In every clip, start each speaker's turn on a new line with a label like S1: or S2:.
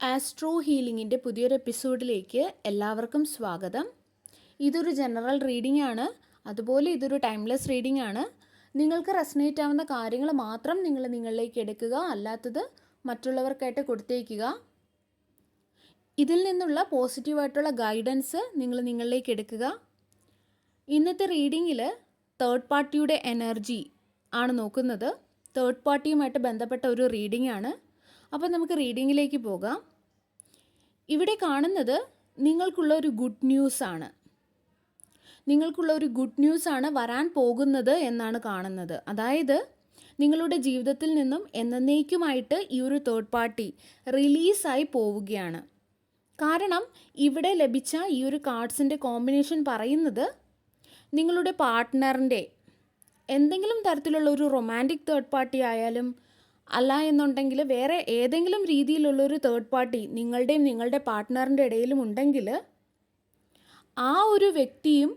S1: Astro ഹീലിംഗിൻ്റെ പുതിയൊരു എപ്പിസോഡിലേക്ക് എല്ലാവർക്കും സ്വാഗതം. ഇതൊരു ജനറൽ റീഡിംഗ് ആണ്, അതുപോലെ ഇതൊരു ടൈംലെസ് റീഡിംഗ് ആണ്. നിങ്ങൾക്ക് റെസനേറ്റ് ആവുന്ന കാര്യങ്ങൾ മാത്രം നിങ്ങളിലേക്ക് എടുക്കുക, അല്ലാത്തത് മറ്റുള്ളവർക്കായിട്ട് കൊടുത്തേക്കുക. ഇതിൽ നിന്നുള്ള പോസിറ്റീവായിട്ടുള്ള ഗൈഡൻസ് നിങ്ങളിലേക്ക് എടുക്കുക. ഇന്നത്തെ റീഡിങ്ങിൽ തേർഡ് പാർട്ടിയുടെ എനർജി ആണ് നോക്കുന്നത്. തേർഡ് പാർട്ടിയുമായിട്ട് ബന്ധപ്പെട്ട ഒരു റീഡിംഗ് ആണ്. അപ്പോൾ നമുക്ക് റീഡിങ്ങിലേക്ക് പോകാം. ഇവിടെ കാണുന്നത് നിങ്ങൾക്കുള്ള ഒരു ഗുഡ് ന്യൂസാണ്. വരാൻ പോകുന്നത് എന്നാണ് കാണുന്നത്. അതായത് നിങ്ങളുടെ ജീവിതത്തിൽ നിന്നും എന്നേക്കുമായിട്ട് ഈ ഒരു തേർഡ് പാർട്ടി റിലീസായി പോവുകയാണ്. കാരണം ഇവിടെ ലഭിച്ച ഈ ഒരു കാർഡ്സിൻ്റെ കോമ്പിനേഷൻ പറയുന്നത് നിങ്ങളുടെ പാർട്ട്ണറിൻ്റെ എന്തെങ്കിലും തരത്തിലുള്ള ഒരു റൊമാൻറ്റിക് തേർഡ് പാർട്ടി ആയാലും അല്ല എന്നുണ്ടെങ്കിൽ വേറെ ഏതെങ്കിലും രീതിയിലുള്ളൊരു തേർഡ് പാർട്ടി നിങ്ങളുടെയും നിങ്ങളുടെ പാർട്ട്ണറിൻ്റെ ഇടയിലും ഉണ്ടെങ്കിൽ ആ ഒരു വ്യക്തിയും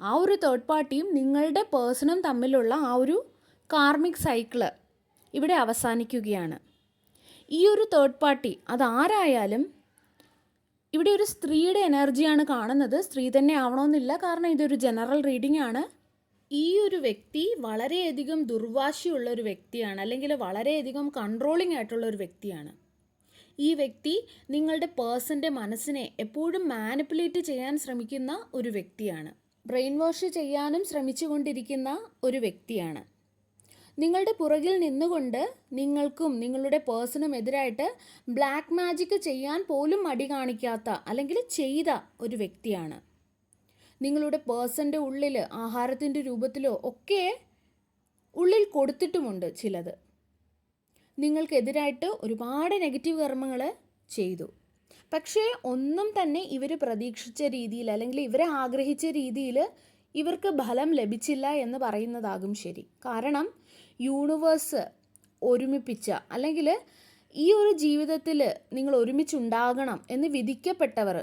S1: ആ ഒരു തേർഡ് പാർട്ടിയും നിങ്ങളുടെ പേഴ്സണും തമ്മിലുള്ള ആ ഒരു കാർമിക് സൈക്കിള് ഇവിടെ അവസാനിക്കുകയാണ്. ഈ ഒരു തേർഡ് പാർട്ടി അതാരായാലും, ഇവിടെ ഒരു സ്ത്രീയുടെ എനർജിയാണ് കാണുന്നത്. സ്ത്രീ തന്നെ ആവണമെന്നില്ല, കാരണം ഇതൊരു ജനറൽ റീഡിംഗ് ആണ്. ഈ ഒരു വ്യക്തി വളരെയധികം ദുർവാശിയുള്ള ഒരു വ്യക്തിയാണ്, അല്ലെങ്കിൽ വളരെയധികം കൺട്രോളിംഗ് ആയിട്ടുള്ള ഒരു വ്യക്തിയാണ്. ഈ വ്യക്തി നിങ്ങളുടെ പേഴ്സൻ്റെ മനസ്സിനെ എപ്പോഴും മാനിപ്പുലേറ്റ് ചെയ്യാൻ ശ്രമിക്കുന്ന ഒരു വ്യക്തിയാണ്. ബ്രെയിൻ വാഷ് ചെയ്യാനും ശ്രമിച്ചുകൊണ്ടിരിക്കുന്ന ഒരു വ്യക്തിയാണ്. നിങ്ങളുടെ പുറകിൽ നിന്നുകൊണ്ട് നിങ്ങൾക്കും നിങ്ങളുടെ പേഴ്സണും എതിരായിട്ട് ബ്ലാക്ക് മാജിക് ചെയ്യാൻ പോലും മടി കാണിക്കാത്ത, അല്ലെങ്കിൽ ചെയ്ത ഒരു വ്യക്തിയാണ്. നിങ്ങളുടെ പേഴ്സൻ്റെ ഉള്ളിൽ ആഹാരത്തിൻ്റെ രൂപത്തിലോ ഒക്കെ ഉള്ളിൽ കൊടുത്തിട്ടുമുണ്ട് ചിലത്. നിങ്ങൾക്കെതിരായിട്ട് ഒരുപാട് നെഗറ്റീവ് കർമ്മങ്ങൾ ചെയ്തു. പക്ഷേ ഒന്നും തന്നെ ഇവർ പ്രതീക്ഷിച്ച രീതിയിൽ, അല്ലെങ്കിൽ ഇവരെ ആഗ്രഹിച്ച രീതിയിൽ ഇവർക്ക് ഫലം ലഭിച്ചില്ല എന്ന് പറയുന്നതാകും ശരി. കാരണം യൂണിവേഴ്സ് ഒരുമിപ്പിച്ച, അല്ലെങ്കിൽ ഈ ഒരു ജീവിതത്തിൽ നിങ്ങൾ ഒരുമിച്ചുണ്ടാകണം എന്ന് വിധിക്കപ്പെട്ടവർ,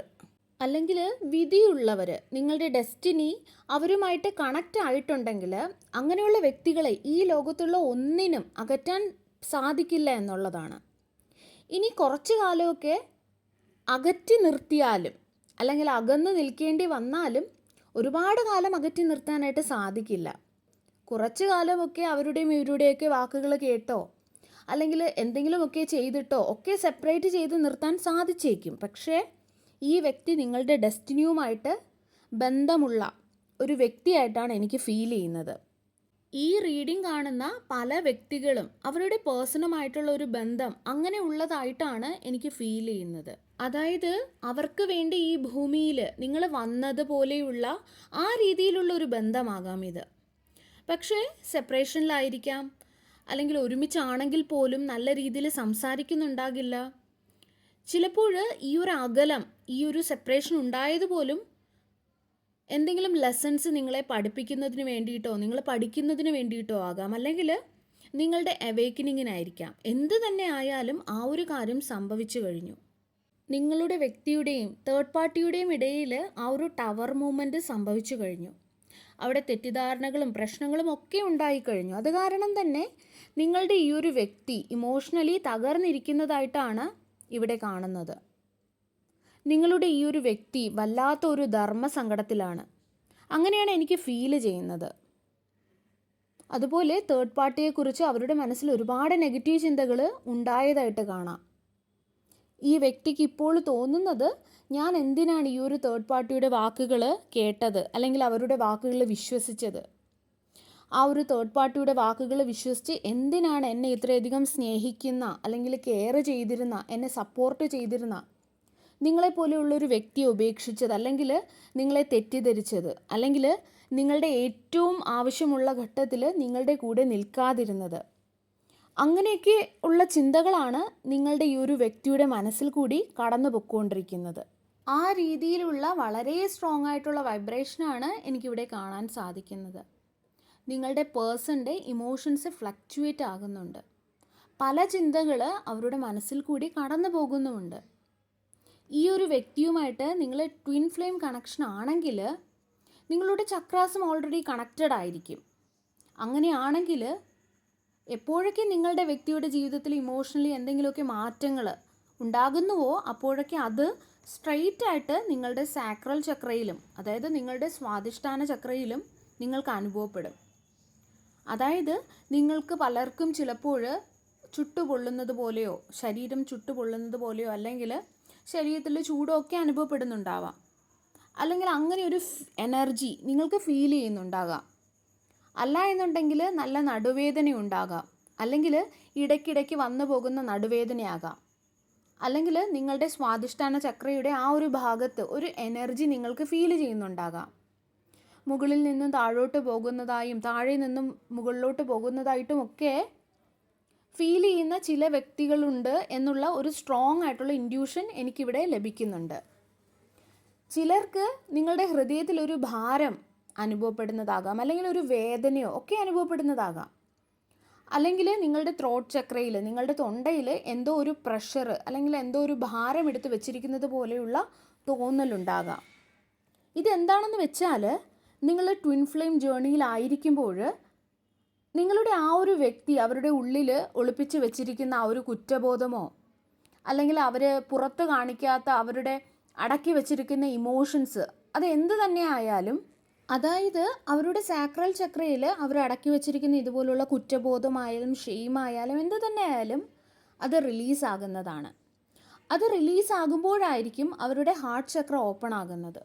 S1: അല്ലെങ്കിൽ വിധിയുള്ളവർ, നിങ്ങളുടെ ഡെസ്റ്റിനി അവരുമായിട്ട് കണക്റ്റ് ആയിട്ടുണ്ടെങ്കിൽ അങ്ങനെയുള്ള വ്യക്തികളെ ഈ ലോകത്തുള്ള ഒന്നിനും അകറ്റാൻ സാധിക്കില്ല എന്നുള്ളതാണ്. ഇനി കുറച്ചു കാലമൊക്കെ അകറ്റി നിർത്തിയാലും, അല്ലെങ്കിൽ അകന്ന് നിൽക്കേണ്ടി വന്നാലും ഒരുപാട് കാലം അകറ്റി നിർത്താനായിട്ട് സാധിക്കില്ല. കുറച്ചു കാലമൊക്കെ അവരുടെയും ഇവരുടെയൊക്കെ വാക്കുകൾ കേട്ടോ, അല്ലെങ്കിൽ എന്തെങ്കിലുമൊക്കെ ചെയ്തിട്ടോ ഒക്കെ സെപ്പറേറ്റ് ചെയ്ത് നിർത്താൻ സാധിച്ചേക്കും. പക്ഷേ ഈ വ്യക്തി നിങ്ങളുടെ ഡെസ്റ്റിനിയുമായിട്ട് ബന്ധമുള്ള ഒരു വ്യക്തിയായിട്ടാണ് എനിക്ക് ഫീൽ ചെയ്യുന്നത്. ഈ റീഡിംഗ് കാണുന്ന പല വ്യക്തികളും അവരുടെ പേഴ്സണുമായിട്ടുള്ള ഒരു ബന്ധം അങ്ങനെ ഉള്ളതായിട്ടാണ് എനിക്ക് ഫീൽ ചെയ്യുന്നത്. അതായത് അവർക്ക് വേണ്ടി ഈ ഭൂമിയിൽ നിങ്ങൾ വന്നതുപോലെയുള്ള ആ രീതിയിലുള്ള ഒരു ബന്ധമാകാം ഇത്. പക്ഷേ സെപ്പറേഷനിലായിരിക്കാം, അല്ലെങ്കിൽ ഒരുമിച്ചാണെങ്കിൽ പോലും നല്ല രീതിയിൽ സംസാരിക്കുന്നുണ്ടാകില്ല. ചിലപ്പോൾ ഈ ഒരു അകലം, ഈ ഒരു സെപ്പറേഷൻ ഉണ്ടായതുപോലും എന്തെങ്കിലും ലെസൺസ് നിങ്ങളെ പഠിപ്പിക്കുന്നതിന് വേണ്ടിയിട്ടോ നിങ്ങൾ പഠിക്കുന്നതിന് വേണ്ടിയിട്ടോ ആകാം, അല്ലെങ്കിൽ നിങ്ങളുടെ അവേക്കനിങ്ങിനായിരിക്കാം. എന്ത് തന്നെ ആയാലും ആ ഒരു കാര്യം സംഭവിച്ചു കഴിഞ്ഞു. നിങ്ങളുടെ വ്യക്തിയുടെയും തേർഡ് പാർട്ടിയുടെയും ഇടയിൽ ആ ഒരു ടവർ മൂവ്മെൻറ്റ് സംഭവിച്ചു കഴിഞ്ഞു. അവിടെ തെറ്റിദ്ധാരണകളും പ്രശ്നങ്ങളും ഒക്കെ ഉണ്ടായിക്കഴിഞ്ഞു. അത് കാരണം തന്നെ നിങ്ങളുടെ ഈ ഒരു വ്യക്തി ഇമോഷണലി തകർന്നിരിക്കുന്നതായിട്ടാണ് ഇവിടെ കാണുന്നത്. നിങ്ങളുടെ ഈ ഒരു വ്യക്തി വല്ലാത്ത ഒരു ധർമ്മസങ്കടത്തിലാണ്, അങ്ങനെയാണ് എനിക്ക് ഫീൽ ചെയ്യുന്നത്. അതുപോലെ തേർഡ് പാർട്ടിയെക്കുറിച്ച് അവരുടെ മനസ്സിൽ ഒരുപാട് നെഗറ്റീവ് ചിന്തകൾ ഉണ്ടായതായിട്ട് കാണാം. ഈ വ്യക്തിക്ക് ഇപ്പോൾ തോന്നുന്നത്, ഞാൻ എന്തിനാണ് ഈ ഒരു തേർഡ് പാർട്ടിയുടെ വാക്കുകൾ കേട്ടത്, അല്ലെങ്കിൽ അവരുടെ വാക്കുകൾ വിശ്വസിച്ചത്. ആ ഒരു തേർഡ് പാർട്ടിയുടെ വാക്കുകൾ വിശ്വസിച്ച് എന്തിനാണ് എന്നെ ഇത്രയധികം സ്നേഹിക്കുന്ന, അല്ലെങ്കിൽ കെയർ ചെയ്തിരുന്ന, എന്നെ സപ്പോർട്ട് ചെയ്തിരുന്ന നിങ്ങളെപ്പോലെയുള്ളൊരു വ്യക്തിയെ ഉപേക്ഷിച്ചത്, അല്ലെങ്കിൽ നിങ്ങളെ തെറ്റിദ്ധരിച്ചത്, അല്ലെങ്കിൽ നിങ്ങളുടെ ഏറ്റവും ആവശ്യമുള്ള ഘട്ടത്തിൽ നിങ്ങളുടെ കൂടെ നിൽക്കാതിരുന്നത്. അങ്ങനെയൊക്കെ ഉള്ള ചിന്തകളാണ് നിങ്ങളുടെ ഈ ഒരു വ്യക്തിയുടെ മനസ്സിൽ കൂടി കടന്നു പൊയ്ക്കൊണ്ടിരിക്കുന്നത്. ആ രീതിയിലുള്ള വളരെ സ്ട്രോങ് ആയിട്ടുള്ള വൈബ്രേഷനാണ് എനിക്കിവിടെ കാണാൻ സാധിക്കുന്നത്. നിങ്ങളുടെ പേഴ്സൻ്റെ ഇമോഷൻസ് ഫ്ലക്ച്വേറ്റ് ആകുന്നുണ്ട്. പല ചിന്തകൾ അവരുടെ മനസ്സിൽ കൂടി കടന്നു പോകുന്നുമുണ്ട്. ഈ ഒരു വ്യക്തിയുമായിട്ട് നിങ്ങൾ ട്വിൻ ഫ്ലെയിം കണക്ഷൻ ആണെങ്കിൽ നിങ്ങളുടെ ചക്രാസും ഓൾറെഡി കണക്റ്റഡ് ആയിരിക്കും. അങ്ങനെയാണെങ്കിൽ എപ്പോഴൊക്കെ നിങ്ങളുടെ വ്യക്തിയുടെ ജീവിതത്തിൽ ഇമോഷണലി എന്തെങ്കിലുമൊക്കെ മാറ്റങ്ങൾ ഉണ്ടാകുന്നുവോ അപ്പോഴൊക്കെ അത് സ്ട്രെയിറ്റ് ആയിട്ട് നിങ്ങളുടെ സാക്രൽ ചക്രയിലും, അതായത് നിങ്ങളുടെ സ്വാധിഷ്ഠാന ചക്രയിലും നിങ്ങൾക്ക് അനുഭവപ്പെടും. അതായത് നിങ്ങൾക്ക് പലർക്കും ചിലപ്പോൾ ചുട്ടുപൊള്ളുന്നത് പോലെയോ ശരീരം ചുട്ടുപൊള്ളുന്നത് പോലെയോ അല്ലെങ്കിൽ ശരീരത്തിൽ ചൂടൊക്കെ അനുഭവപ്പെടുന്നുണ്ടാവാം. അല്ലെങ്കിൽ അങ്ങനെ ഒരു എനർജി നിങ്ങൾക്ക് ഫീൽ ചെയ്യുന്നുണ്ടാകാം. അല്ല എന്നുണ്ടെങ്കിൽ നല്ല നടുവേദന ഉണ്ടാകാം, അല്ലെങ്കിൽ ഇടയ്ക്കിടയ്ക്ക് വന്നു പോകുന്ന നടുവേദനയാകാം, അല്ലെങ്കിൽ നിങ്ങളുടെ സ്വാധിഷ്ഠാന ചക്രയുടെ ആ ഒരു ഭാഗത്ത് ഒരു എനർജി നിങ്ങൾക്ക് ഫീൽ ചെയ്യുന്നുണ്ടാകാം. മുകളിൽ നിന്നും താഴോട്ട് പോകുന്നതായും താഴെ നിന്നും മുകളിലോട്ട് പോകുന്നതായിട്ടും ഒക്കെ ഫീൽ ചെയ്യുന്ന ചില വ്യക്തികളുണ്ട് എന്നുള്ള ഒരു സ്ട്രോങ് ആയിട്ടുള്ള ഇൻഡ്യൂഷൻ എനിക്കിവിടെ ലഭിക്കുന്നുണ്ട്. ചിലർക്ക് നിങ്ങളുടെ ഹൃദയത്തിൽ ഒരു ഭാരം അനുഭവപ്പെടുന്നതാകാം, അല്ലെങ്കിൽ ഒരു വേദനയോ ഒക്കെ അനുഭവപ്പെടുന്നതാകാം. അല്ലെങ്കിൽ നിങ്ങളുടെ ത്രോട്ട് ചക്രയിൽ, നിങ്ങളുടെ തൊണ്ടയിൽ എന്തോ ഒരു പ്രഷർ അല്ലെങ്കിൽ എന്തോ ഒരു ഭാരം എടുത്ത് വെച്ചിരിക്കുന്നത് പോലെയുള്ള തോന്നലുണ്ടാകാം. ഇതെന്താണെന്ന് വെച്ചാൽ, നിങ്ങൾ ട്വിൻ ഫ്ലെയിം ജേർണിയിലായിരിക്കുമ്പോൾ നിങ്ങളുടെ ആ ഒരു വ്യക്തി അവരുടെ ഉള്ളിൽ ഒളിപ്പിച്ച് വെച്ചിരിക്കുന്ന ആ ഒരു കുറ്റബോധമോ അല്ലെങ്കിൽ അവർ പുറത്ത് കാണിക്കാത്ത അവരുടെ അടക്കി വെച്ചിരിക്കുന്ന ഇമോഷൻസ്, അത് എന്ത് തന്നെ ആയാലും, അതായത് അവരുടെ സാക്രൽ ചക്രയിൽ അവർ അടക്കി വെച്ചിരിക്കുന്ന ഇതുപോലുള്ള കുറ്റബോധമായാലും ഷെയിമായാലും എന്ത് തന്നെ ആയാലും അത് റിലീസാകുന്നതാണ്. അത് റിലീസാകുമ്പോഴായിരിക്കും അവരുടെ ഹാർട്ട് ചക്ര ഓപ്പൺ ആകുന്നത്.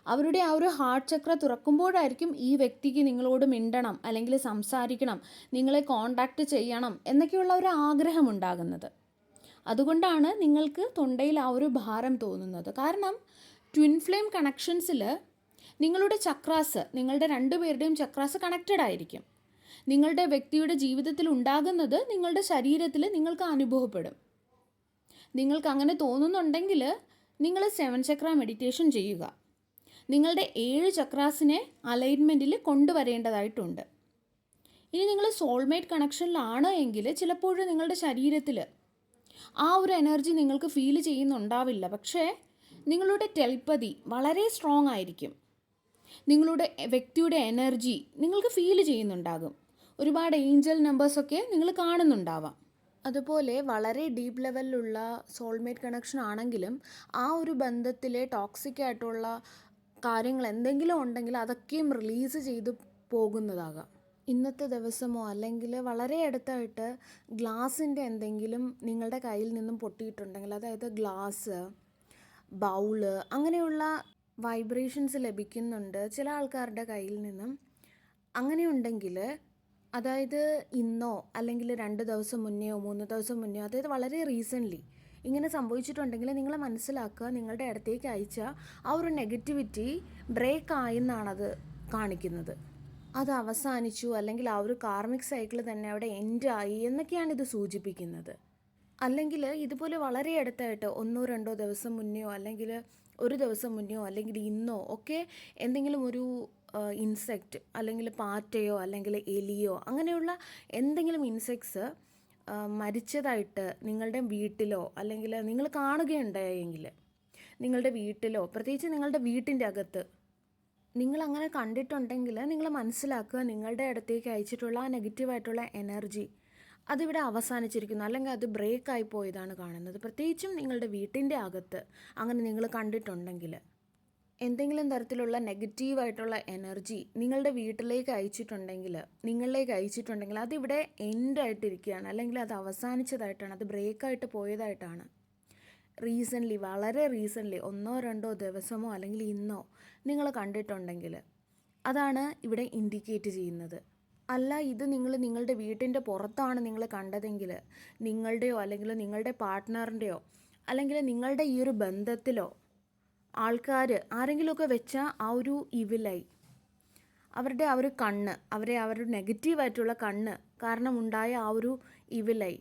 S1: അവരുടെ ആ ഒരു ഹാർട്ട് ചക്ര തുറക്കുമ്പോഴായിരിക്കും ഈ വ്യക്തിക്ക് നിങ്ങളോട് മിണ്ടണം അല്ലെങ്കിൽ സംസാരിക്കണം, നിങ്ങളെ കോണ്ടാക്റ്റ് ചെയ്യണം എന്നൊക്കെയുള്ള ഒരു ആഗ്രഹം ഉണ്ടാകുന്നത്. അതുകൊണ്ടാണ് നിങ്ങൾക്ക് തൊണ്ടയിൽ ആ ഒരു ഭാരം തോന്നുന്നത്. കാരണം ട്വിൻ ഫ്ലെയിം കണക്ഷൻസിൽ നിങ്ങളുടെ ചക്രാസ്, നിങ്ങളുടെ രണ്ടുപേരുടെയും ചക്രാസ് കണക്റ്റഡ് ആയിരിക്കും. നിങ്ങളുടെ വ്യക്തിയുടെ ജീവിതത്തിൽ ഉണ്ടാകുന്നത് നിങ്ങളുടെ ശരീരത്തിൽ നിങ്ങൾക്ക് അനുഭവപ്പെടും. നിങ്ങൾക്ക് അങ്ങനെ തോന്നുന്നുണ്ടെങ്കിൽ നിങ്ങൾ 7 ചക്ര മെഡിറ്റേഷൻ ചെയ്യുക. നിങ്ങളുടെ 7 ചക്രാസിനെ അലൈൻമെൻറ്റിൽ കൊണ്ടുവരേണ്ടതായിട്ടുണ്ട്. ഇനി നിങ്ങൾ സോൾമേറ്റ് കണക്ഷനിലാണ് എങ്കിൽ ചിലപ്പോൾ നിങ്ങളുടെ ശരീരത്തിൽ ആ ഒരു എനർജി നിങ്ങൾക്ക് ഫീൽ ചെയ്യുന്നുണ്ടാവില്ല. പക്ഷേ നിങ്ങളുടെ ടെലിപ്പതി വളരെ സ്ട്രോങ് ആയിരിക്കും. നിങ്ങളുടെ വ്യക്തിയുടെ എനർജി നിങ്ങൾക്ക് ഫീൽ ചെയ്യുന്നുണ്ടാകും. ഒരുപാട് ഏഞ്ചൽ നമ്പേഴ്സൊക്കെ നിങ്ങൾ കാണുന്നുണ്ടാവാം. അതുപോലെ വളരെ ഡീപ്പ് ലെവലിലുള്ള സോൾമേറ്റ് കണക്ഷൻ ആണെങ്കിലും ആ ഒരു ബന്ധത്തിലെ ടോക്സിക് ആയിട്ടുള്ള കാര്യങ്ങൾ എന്തെങ്കിലും ഉണ്ടെങ്കിൽ അതൊക്കെയും റിലീസ് ചെയ്ത് പോകുന്നതാകാം. ഇന്നത്തെ ദിവസമോ അല്ലെങ്കിൽ വളരെ അടുത്തായിട്ട് ഗ്ലാസിൻ്റെ എന്തെങ്കിലും നിങ്ങളുടെ കയ്യിൽ നിന്നും പൊട്ടിയിട്ടുണ്ടെങ്കിൽ, അതായത് ഗ്ലാസ്, ബൗള്, അങ്ങനെയുള്ള വൈബ്രേഷൻസ് ലഭിക്കുന്നുണ്ട് ചില ആൾക്കാരുടെ കയ്യിൽ നിന്നും. അങ്ങനെയുണ്ടെങ്കിൽ, അതായത് ഇന്നോ അല്ലെങ്കിൽ 2 ദിവസം മുന്നെയോ 3 ദിവസം മുന്നെയോ, അതായത് വളരെ റീസെൻ്റ്ലി ഇങ്ങനെ സംഭവിച്ചിട്ടുണ്ടെങ്കിൽ നിങ്ങൾ മനസ്സിലാക്കുക, നിങ്ങളുടെ അടുത്തേക്ക് അയച്ച ആ ഒരു നെഗറ്റിവിറ്റി ബ്രേക്ക് ആയെന്നാണത് കാണിക്കുന്നത്. അത് അവസാനിച്ചു, അല്ലെങ്കിൽ ആ ഒരു കാർമിക് സൈക്കിൾ തന്നെ അവിടെ എൻഡ് ആയി എന്നൊക്കെയാണ് ഇത് സൂചിപ്പിക്കുന്നത്. അല്ലെങ്കിൽ ഇതുപോലെ വളരെ അടുത്തായിട്ട് 1-2 ദിവസം മുന്നെയോ അല്ലെങ്കിൽ ഒരു ദിവസം മുന്നെയോ അല്ലെങ്കിൽ ഇന്നോ ഒക്കെ എന്തെങ്കിലും ഒരു ഇൻസെക്റ്റ് അല്ലെങ്കിൽ പാറ്റയോ അല്ലെങ്കിൽ എലിയോ അങ്ങനെയുള്ള എന്തെങ്കിലും ഇൻസെക്ട്സ് മരിച്ചതായിട്ട് നിങ്ങളുടെ വീട്ടിലോ അല്ലെങ്കിൽ നിങ്ങൾ കാണുകയുണ്ടായെങ്കിൽ നിങ്ങളുടെ വീട്ടിലോ, പ്രത്യേകിച്ച് നിങ്ങളുടെ വീട്ടിൻ്റെ അകത്ത് നിങ്ങൾ അങ്ങനെ കണ്ടിട്ടുണ്ടെങ്കിൽ നിങ്ങൾ മനസ്സിലാക്കുക, നിങ്ങളുടെ അടുത്തേക്ക് അയച്ചിട്ടുള്ള ആ നെഗറ്റീവായിട്ടുള്ള എനർജി അതിവിടെ അവസാനിച്ചിരിക്കുന്നു, അല്ലെങ്കിൽ അത് ബ്രേക്കായി പോയതാണ് കാണുന്നത്. പ്രത്യേകിച്ചും നിങ്ങളുടെ വീട്ടിൻ്റെ അകത്ത് അങ്ങനെ നിങ്ങൾ കണ്ടിട്ടുണ്ടെങ്കിൽ എന്തെങ്കിലും തരത്തിലുള്ള നെഗറ്റീവായിട്ടുള്ള എനർജി നിങ്ങളുടെ വീട്ടിലേക്ക് അയച്ചിട്ടുണ്ടെങ്കിൽ അതിവിടെ എൻഡായിട്ടിരിക്കുകയാണ്, അല്ലെങ്കിൽ അത് അവസാനിച്ചതായിട്ടാണ്, അത് ബ്രേക്കായിട്ട് പോയതായിട്ടാണ്. റീസെൻ്റ്ലി, വളരെ റീസെൻ്റ്ലി 1-2 ദിവസമോ അല്ലെങ്കിൽ ഇന്നോ നിങ്ങൾ കണ്ടിട്ടുണ്ടെങ്കിൽ അതാണ് ഇവിടെ ഇൻഡിക്കേറ്റ് ചെയ്യുന്നത്. അല്ല, ഇത് നിങ്ങളുടെ വീട്ടിൻ്റെ പുറത്താണ് നിങ്ങൾ കണ്ടതെങ്കിൽ, നിങ്ങളുടെയോ അല്ലെങ്കിൽ നിങ്ങളുടെ പാർട്ട്ണറിൻ്റെയോ അല്ലെങ്കിൽ നിങ്ങളുടെ ഈ ഒരു ബന്ധത്തിലോ ആൾക്കാർ ആരെങ്കിലുമൊക്കെ വെച്ച ആ ഒരു ഇവിലായി, അവരുടെ ആ ഒരു കണ്ണ്, അവരുടെ നെഗറ്റീവായിട്ടുള്ള കണ്ണ് കാരണമുണ്ടായ ആ ഒരു ഇവിലായി,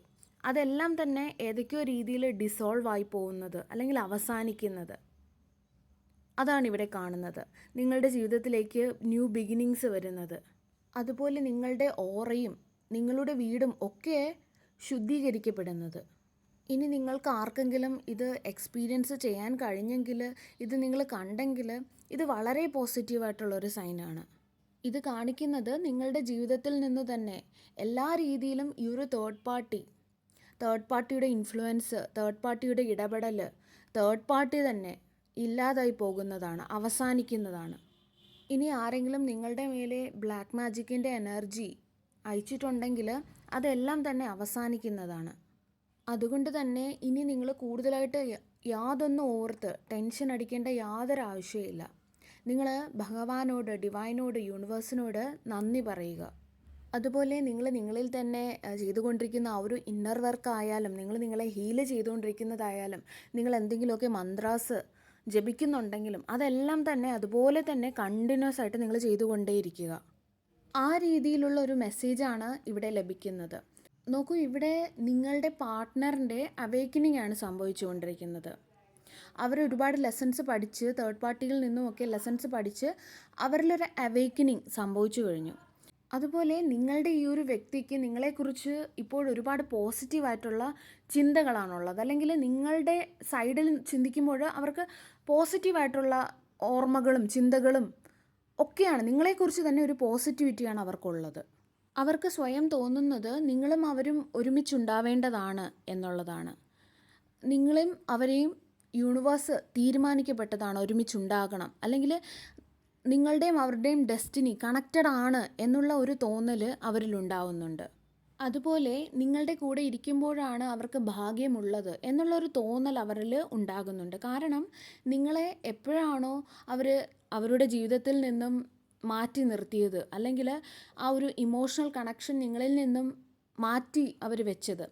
S1: അതെല്ലാം തന്നെ ഏതൊക്കെയോ രീതിയിൽ ഡിസോൾവ് ആയി പോകുന്നത് അല്ലെങ്കിൽ അവസാനിക്കുന്നത്, അതാണ് ഇവിടെ കാണുന്നത്. നിങ്ങളുടെ ജീവിതത്തിലേക്ക് ന്യൂ ബിഗിനിങ്സ് വരുന്നത്. അതുപോലെ നിങ്ങളുടെ ഓറയും നിങ്ങളുടെ വീടും ഒക്കെ ശുദ്ധീകരിക്കപ്പെടുന്നത്. ഇനി നിങ്ങൾക്ക് ആർക്കെങ്കിലും ഇത് എക്സ്പീരിയൻസ് ചെയ്യാൻ കഴിഞ്ഞെങ്കിൽ, ഇത് നിങ്ങൾ കണ്ടെങ്കിൽ, ഇത് വളരെ പോസിറ്റീവായിട്ടുള്ളൊരു സൈനാണ്. ഇത് കാണിക്കുന്നത് നിങ്ങളുടെ ജീവിതത്തിൽ നിന്ന് തന്നെ എല്ലാ രീതിയിലും ഈ ഒരു തേർഡ് പാർട്ടി തേർഡ് പാർട്ടിയുടെ ഇൻഫ്ലുവൻസ്, തേർഡ് പാർട്ടിയുടെ ഇടപെടൽ, തേർഡ് പാർട്ടി തന്നെ ഇല്ലാതായി പോകുന്നതാണ്, അവസാനിക്കുന്നതാണ്. ഇനി ആരെങ്കിലും നിങ്ങളുടെ മേലെ ബ്ലാക്ക് മാജിക്കിൻ്റെ എനർജി അയച്ചിട്ടുണ്ടെങ്കിൽ അതെല്ലാം തന്നെ അവസാനിക്കുന്നതാണ്. അതുകൊണ്ട് തന്നെ ഇനി നിങ്ങൾ കൂടുതലായിട്ട് യാതൊന്നും ഓർത്ത് ടെൻഷൻ അടിക്കേണ്ട യാതൊരു ആവശ്യമില്ല. നിങ്ങൾ ഭഗവാനോട്, ഡിവൈനോട്, യൂണിവേഴ്സിനോട് നന്ദി പറയുക. അതുപോലെ നിങ്ങൾ നിങ്ങളിൽ തന്നെ ചെയ്തുകൊണ്ടിരിക്കുന്ന ആ ഒരു ഇന്നർ വർക്ക് ആയാലും, നിങ്ങൾ നിങ്ങളെ ഹീല് ചെയ്തുകൊണ്ടിരിക്കുന്നതായാലും, നിങ്ങൾ എന്തെങ്കിലുമൊക്കെ മന്ത്രാസ് ജപിക്കുന്നുണ്ടെങ്കിലും അതെല്ലാം തന്നെ അതുപോലെ തന്നെ കണ്ടിന്യൂസ് ആയിട്ട് നിങ്ങൾ ചെയ്തുകൊണ്ടേയിരിക്കുക. ആ രീതിയിലുള്ള ഒരു മെസ്സേജാണ് ഇവിടെ ലഭിക്കുന്നത്. നോക്കൂ, ഇവിടെ നിങ്ങളുടെ പാർട്ട്ണറിൻ്റെ അവേക്കനിങ് ആണ് സംഭവിച്ചുകൊണ്ടിരിക്കുന്നത്. അവർ ഒരുപാട് ലെസൺസ് പഠിച്ച്, തേർഡ് പാർട്ടിയിൽ നിന്നുമൊക്കെ ലെസൺസ് പഠിച്ച് അവരിലൊരു അവേക്കനിങ് സംഭവിച്ചു കഴിഞ്ഞു. അതുപോലെ നിങ്ങളുടെ ഈ ഒരു വ്യക്തിക്ക് നിങ്ങളെക്കുറിച്ച് ഇപ്പോൾ ഒരുപാട് പോസിറ്റീവായിട്ടുള്ള ചിന്തകളാണുള്ളത്. അല്ലെങ്കിൽ നിങ്ങളുടെ സൈഡിൽ ചിന്തിക്കുമ്പോൾ അവർക്ക് പോസിറ്റീവായിട്ടുള്ള ഓർമ്മകളും ചിന്തകളും ഒക്കെയാണ്. നിങ്ങളെക്കുറിച്ച് തന്നെ ഒരു പോസിറ്റിവിറ്റിയാണ് അവർക്കുള്ളത്. അവർക്ക് സ്വയം തോന്നുന്നത് നിങ്ങളും അവരും ഒരുമിച്ചുണ്ടാവേണ്ടതാണ് എന്നുള്ളതാണ്. നിങ്ങളും അവരെയും യൂണിവേഴ്സ് തീരുമാനിക്കപ്പെട്ടതാണ് ഒരുമിച്ചുണ്ടാകണം, അല്ലെങ്കിൽ നിങ്ങളുടെയും അവരുടെയും ഡെസ്റ്റിനി കണക്റ്റഡ് ആണ് എന്നുള്ള ഒരു തോന്നൽ അവരിലുണ്ടാവുന്നുണ്ട്. അതുപോലെ നിങ്ങളുടെ കൂടെ ഇരിക്കുമ്പോഴാണ് അവർക്ക് ഭാഗ്യമുള്ളത് എന്നുള്ളൊരു തോന്നൽ അവരിൽ ഉണ്ടാകുന്നുണ്ട്. കാരണം നിങ്ങളെ എപ്പോഴാണോ അവർ അവരുടെ ജീവിതത്തിൽ നിന്നും മാറ്റി നിർത്തിയത്, അല്ലെങ്കിൽ ആ ഒരു ഇമോഷണൽ കണക്ഷൻ നിങ്ങളിൽ നിന്നും മാറ്റി അവർ വെച്ചത്,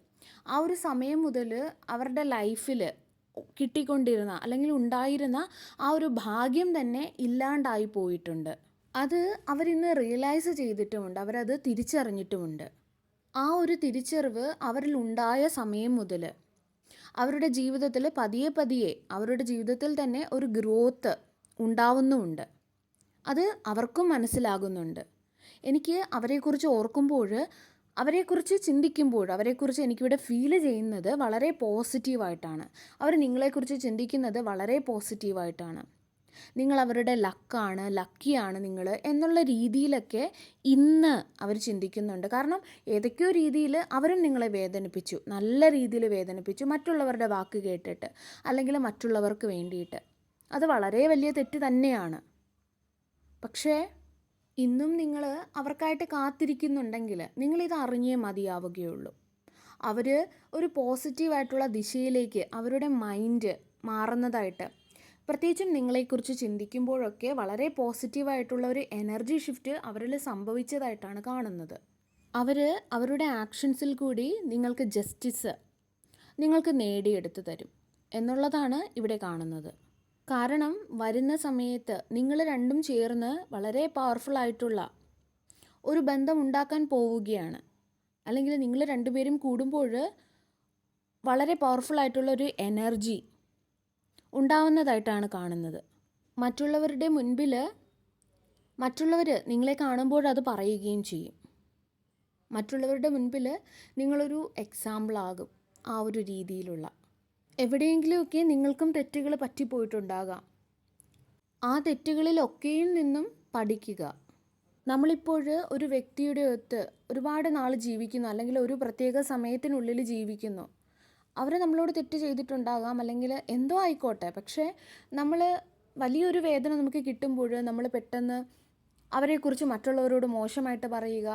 S1: ആ ഒരു സമയം മുതൽ അവരുടെ ലൈഫിൽ കിട്ടിക്കൊണ്ടിരുന്ന അല്ലെങ്കിൽ ഉണ്ടായിരുന്ന ആ ഒരു ഭാഗ്യം തന്നെ ഇല്ലാണ്ടായി പോയിട്ടുണ്ട്. അത് അവരിന്ന് റിയലൈസ് ചെയ്തിട്ടുമുണ്ട്, അവരത് തിരിച്ചറിഞ്ഞിട്ടുമുണ്ട്. ആ ഒരു തിരിച്ചറിവ് അവരിൽ ഉണ്ടായ സമയം മുതൽ അവരുടെ ജീവിതത്തിൽ പതിയെ പതിയെ അവരുടെ ജീവിതത്തിൽ തന്നെ ഒരു ഗ്രോത്ത് ഉണ്ടാവുന്നുമുണ്ട്. അത് അവർക്കും മനസ്സിലാകുന്നുണ്ട്. എനിക്ക് അവരെക്കുറിച്ച് ഓർക്കുമ്പോൾ, അവരെക്കുറിച്ച് ചിന്തിക്കുമ്പോൾ, അവരെക്കുറിച്ച് എനിക്കിവിടെ ഫീൽ ചെയ്യുന്നത് വളരെ പോസിറ്റീവായിട്ടാണ്. അവർ നിങ്ങളെക്കുറിച്ച് ചിന്തിക്കുന്നത് വളരെ പോസിറ്റീവായിട്ടാണ്. നിങ്ങൾ അവരുടെ ലക്കിയാണ് നിങ്ങൾ എന്നുള്ള രീതിയിലൊക്കെ ഇന്ന് അവർ ചിന്തിക്കുന്നുണ്ട്. കാരണം ഏതൊക്കെയോ രീതിയിൽ അവരും നിങ്ങളെ വേദനിപ്പിച്ചു, നല്ല രീതിയിൽ വേദനിപ്പിച്ചു, മറ്റുള്ളവരുടെ വാക്ക് കേട്ടിട്ട് അല്ലെങ്കിൽ മറ്റുള്ളവർക്ക് വേണ്ടിയിട്ട്. അത് വളരെ വലിയ തെറ്റ് തന്നെയാണ്. പക്ഷേ ഇന്നും നിങ്ങൾ അവർക്കായിട്ട് കാത്തിരിക്കുന്നുണ്ടെങ്കിൽ നിങ്ങളിത് അറിഞ്ഞേ മതിയാവുകയുള്ളൂ. അവർ ഒരു പോസിറ്റീവായിട്ടുള്ള ദിശയിലേക്ക് അവരുടെ മൈൻഡ് മാറുന്നതായിട്ട്, പ്രത്യേകിച്ചും നിങ്ങളെക്കുറിച്ച് ചിന്തിക്കുമ്പോഴൊക്കെ വളരെ പോസിറ്റീവായിട്ടുള്ള ഒരു എനർജി ഷിഫ്റ്റ് അവരിൽ സംഭവിച്ചതായിട്ടാണ് കാണുന്നത്. അവർ അവരുടെ ആക്ഷൻസിൽ കൂടി നിങ്ങൾക്ക് ജസ്റ്റിസ് നിങ്ങൾക്ക് നേടിയെടുത്ത് തരും എന്നുള്ളതാണ് ഇവിടെ കാണുന്നത്. കാരണം വരുന്ന സമയത്ത് നിങ്ങൾ രണ്ടും ചേർന്ന് വളരെ പവർഫുൾ ആയിട്ടുള്ള ഒരു ബന്ധം ഉണ്ടാക്കാൻ പോവുകയാണ്. അല്ലെങ്കിൽ നിങ്ങൾ രണ്ടുപേരും കൂടുമ്പോൾ വളരെ പവർഫുൾ ആയിട്ടുള്ളൊരു എനർജി ഉണ്ടാവുന്നതായിട്ടാണ് കാണുന്നത്. മറ്റുള്ളവരുടെ മുൻപിൽ മറ്റുള്ളവർ നിങ്ങളെ കാണുമ്പോൾ അത് പറയുകയും ചെയ്യും. മറ്റുള്ളവരുടെ മുൻപിൽ നിങ്ങളൊരു എക്സാമ്പിളാകും. ആ ഒരു രീതിയിലുള്ള എവിടെയെങ്കിലുമൊക്കെ നിങ്ങൾക്കും തെറ്റുകൾ പറ്റിപ്പോയിട്ടുണ്ടാകാം. ആ തെറ്റുകളിലൊക്കെയും നിന്നും പഠിക്കുക. നമ്മളിപ്പോൾ ഒരു വ്യക്തിയുടെ ഒത്ത് ഒരുപാട് നാൾ ജീവിക്കുന്നു, അല്ലെങ്കിൽ ഒരു പ്രത്യേക സമയത്തിനുള്ളിൽ ജീവിക്കുന്നു. അവർ നമ്മളോട് തെറ്റ് ചെയ്തിട്ടുണ്ടാകാം, അല്ലെങ്കിൽ എന്തോ ആയിക്കോട്ടെ. പക്ഷേ നമ്മൾ വലിയൊരു വേദന നമുക്ക് കിട്ടുമ്പോൾ നമ്മൾ പെട്ടെന്ന് അവരെക്കുറിച്ച് മറ്റുള്ളവരോട് മോശമായിട്ട് പറയുക,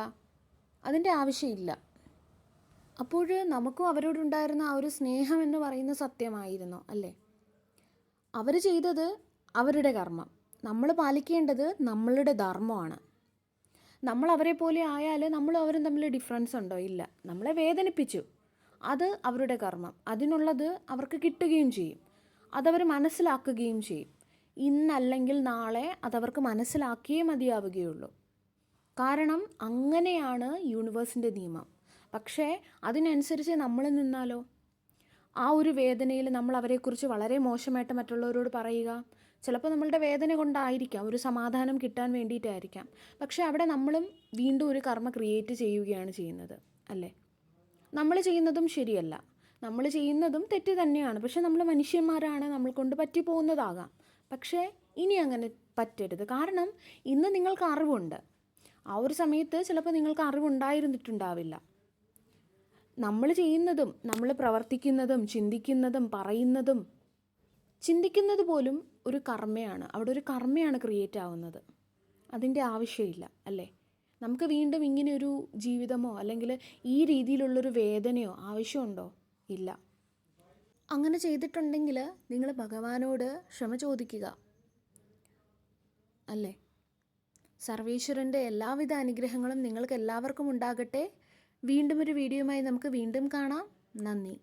S1: അതിൻ്റെ ആവശ്യമില്ല. അപ്പോൾ നമുക്കും അവരോടുണ്ടായിരുന്ന ആ ഒരു സ്നേഹം എന്ന് പറയുന്ന സത്യമായിരുന്നു, അല്ലേ? അവർ ചെയ്തത് അവരുടെ കർമ്മം, നമ്മൾ പാലിക്കേണ്ടത് നമ്മളുടെ ധർമ്മമാണ്. നമ്മൾ അവരെ പോലെ ആയാൽ നമ്മളും അവരും തമ്മിൽ ഡിഫറൻസ് ഉണ്ടോ? ഇല്ല. നമ്മളെ വേദനിപ്പിച്ചു, അത് അവരുടെ കർമ്മം, അതിനുള്ളത് അവർക്ക് കിട്ടുകയും ചെയ്യും, അതവർ മനസ്സിലാക്കുകയും ചെയ്യും. ഇന്നല്ലെങ്കിൽ നാളെ അതവർക്ക് മനസ്സിലാക്കിയേ മതിയാവുകയുള്ളൂ. കാരണം അങ്ങനെയാണ് യൂണിവേഴ്സിൻ്റെ നിയമം. പക്ഷേ അതിനനുസരിച്ച് നമ്മൾ നിന്നാലോ? ആ ഒരു വേദനയിൽ നമ്മൾ അവരെക്കുറിച്ച് വളരെ മോശമായിട്ട് മറ്റുള്ളവരോട് പറയുക. ചിലപ്പോൾ നമ്മളുടെ വേദന കൊണ്ടായിരിക്കാം, ഒരു സമാധാനം കിട്ടാൻ വേണ്ടിയിട്ടായിരിക്കാം. പക്ഷേ അവിടെ നമ്മളും വീണ്ടും ഒരു കർമ്മ ക്രിയേറ്റ് ചെയ്യുകയാണ് ചെയ്യുന്നത്, അല്ലേ? നമ്മൾ ചെയ്യുന്നതും ശരിയല്ല, നമ്മൾ ചെയ്യുന്നതും തെറ്റ് തന്നെയാണ്. പക്ഷേ നമ്മൾ മനുഷ്യന്മാരാണ്, നമ്മൾ കൊണ്ട് പറ്റിപ്പോകുന്നതാകാം. പക്ഷേ ഇനി അങ്ങനെ പറ്റരുത്. കാരണം ഇന്ന് നിങ്ങൾക്ക് അറിവുണ്ട്, ആ ഒരു സമയത്ത് ചിലപ്പോൾ നിങ്ങൾക്ക് അറിവുണ്ടായിരുന്നിട്ടുണ്ടാവില്ല. നമ്മൾ ചെയ്യുന്നതും നമ്മൾ പ്രവർത്തിക്കുന്നതും ചിന്തിക്കുന്നതും പറയുന്നതും ചിന്തിക്കുന്നത് പോലും ഒരു കർമ്മയാണ്. അവിടെ ഒരു കർമ്മയാണ് ക്രിയേറ്റ് ആവുന്നത്. അതിൻ്റെ ആവശ്യമില്ല അല്ലേ? നമുക്ക് വീണ്ടും ഇങ്ങനെയൊരു ജീവിതമോ അല്ലെങ്കിൽ ഈ രീതിയിലുള്ളൊരു വേദനയോ ആവശ്യമുണ്ടോ? ഇല്ല. അങ്ങനെ ചെയ്തിട്ടുണ്ടെങ്കിൽ നിങ്ങൾ ഭഗവാനോട് ക്ഷമ ചോദിക്കുക അല്ലേ? സർവേശ്വരൻ്റെ എല്ലാവിധ അനുഗ്രഹങ്ങളും നിങ്ങൾക്ക് എല്ലാവർക്കും ഉണ്ടാകട്ടെ. വീണ്ടും ഒരു വീഡിയോയുമായി നമുക്ക് വീണ്ടും കാണാം. നന്ദി.